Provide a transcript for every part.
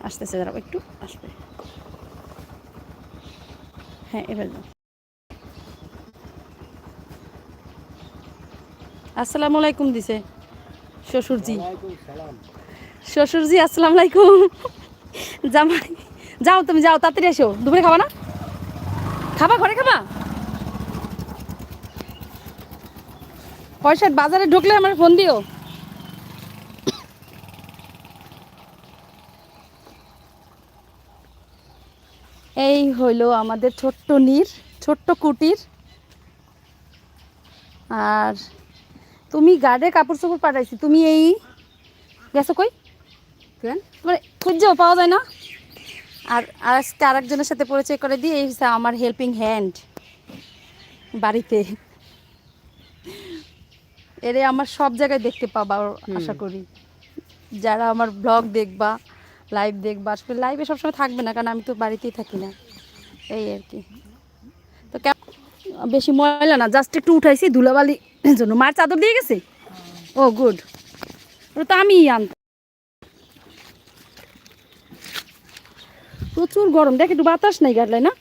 আসতেছে, দাঁড়াও একটু আসবে। হ্যাঁ এবার দাও। আসসালামু আলাইকুম দিছে শ্বশুরজি। শ্বশুরজি আসসালামু আলাইকুম। জামাই যাও, তুমি যাও, তাড়াতাড়ি এসো। দুপুরে খাবা না? খাবা, ঘরে খাবা? পয়সা বাজারে ঢুকলে আমার ফোন দিও। এই হইলো আমাদের ছোট্ট নীর, ছোট্ট কুটির। আর তুমি গার্ডে কাপড় চোপড় পাঠাইছি, তুমি এই গেছো কই? তোমার খুঁজেও পাওয়া যায় না। আর আজকে আরেকজনের সাথে পরিচয় করে দিয়ে এই হচ্ছে আমার হেল্পিং হ্যান্ড বাড়িতে। এরে আমার সব জায়গায় দেখতে পাবা আশা করি, যারা আমার ব্লগ দেখবা, লাইভ দেখবা। আসলে লাইভে সবসময় থাকবে না, কারণ আমি তো বাড়িতেই থাকি না, এই আর কি। তো বেশি ময়লা না, জাস্ট একটু উঠাইছি ধুলাবালি জন্য। মার চাদর দিয়ে গেছে? ও গুড, ওটা তো আমি আনতাম। প্রচুর গরম, দেখ একটু বাতাস নেই গাড়লাই না।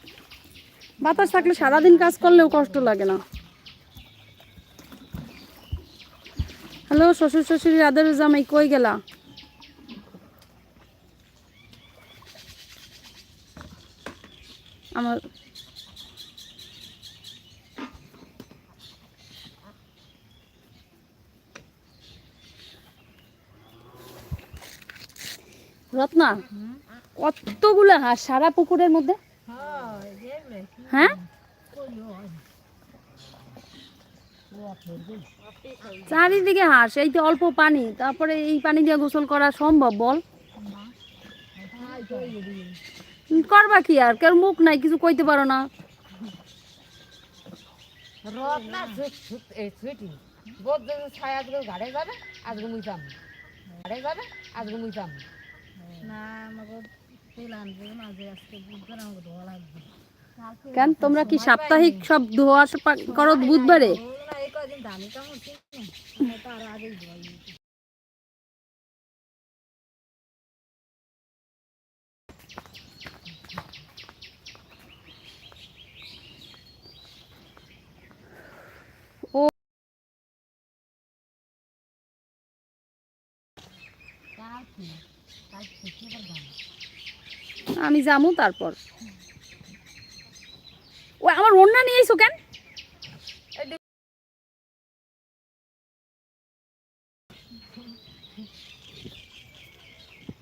বাতাস থাকলে সারাদিন কাজ করলেও কষ্ট লাগে না। হ্যালো শ্বশুর শাশুড়ি, আদর জামাই, কই গেলা? আমার রত্না, কতগুলো হাঁস সারা পুকুরের মধ্যে? হ্যাঁ, চারিদিকে হাঁস। এই তো অল্প পানি, তারপরে এই পানি দিয়ে গোসল করা সম্ভব বল? করবা কি আর, কেউ মুখ নাই, কিছু কইতে পারো না। কেন তোমরা কি সাপ্তাহিক সব ধোয়া করো বুধবারে? ও আমি যামু তারপর। ও আমার ওড়না নিয়ে আইছো কেন?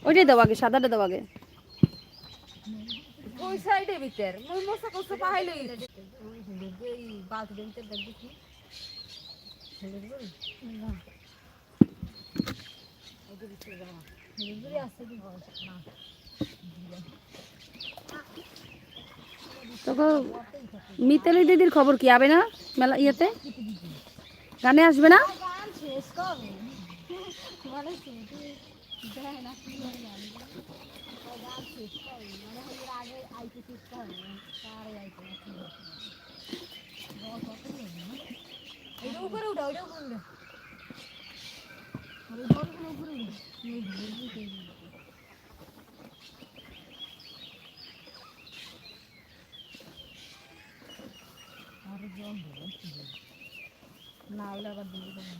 ওইটাই দাও আগে, সাদাটা দাও আগে। ওই সাইডে ভিতর মই মশা কষ্ট পাইলো এই বালতি দিতে দেখি কি ছেলে বল না ওদের ভিতরে যাওয়া ছেলে আসছে কি না তো মিতালি দিদির খবর কি, আবে না মেলা ইয়েতে? গানে আসবে না? গান শেষ কবে মানে দেয় না কি গান গান শেষ কবে মানে এর আগে আইতে শেষ করে তারে আইতে এটা উপরে উঠা ওটা উপরে উঠা আরে বলগুলো উপরে উঠা এই বলগুলো আর জল দেবো না হলে আবার দিয়ে দেবো।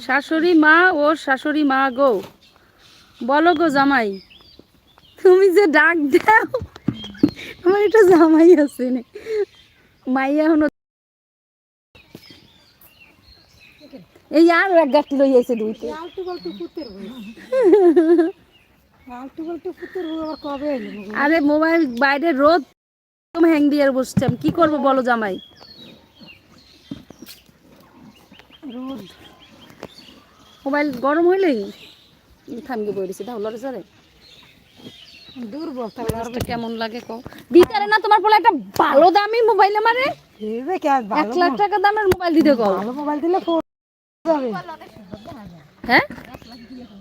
শাশুড়ি মা ও শাশুড়ি মা গো, বলো গো জামাই, তুমি যে ডাক দাও আমার এটা জামাই আছে না মাইয়া এখনো। এই আর এক গাছটি লই আইছে দুইতে। আরে মোবাইল বাইরে রোদ হ্যাং দিয়ে বসছে, আমি কি করবো বলো জামাই? রোদ মোবাইল গরম হইলেই থামিয়ে বই দিছে দাও লড়ে চড়ে। দুর্বল কেমন লাগে কও? দিতারে না তোমার বলে একটা ভালো দামি মোবাইল, আমারে 1 লাখ টাকা দামের মোবাইল দিতে কও। ভালো মোবাইল দিলে হ্যাঁ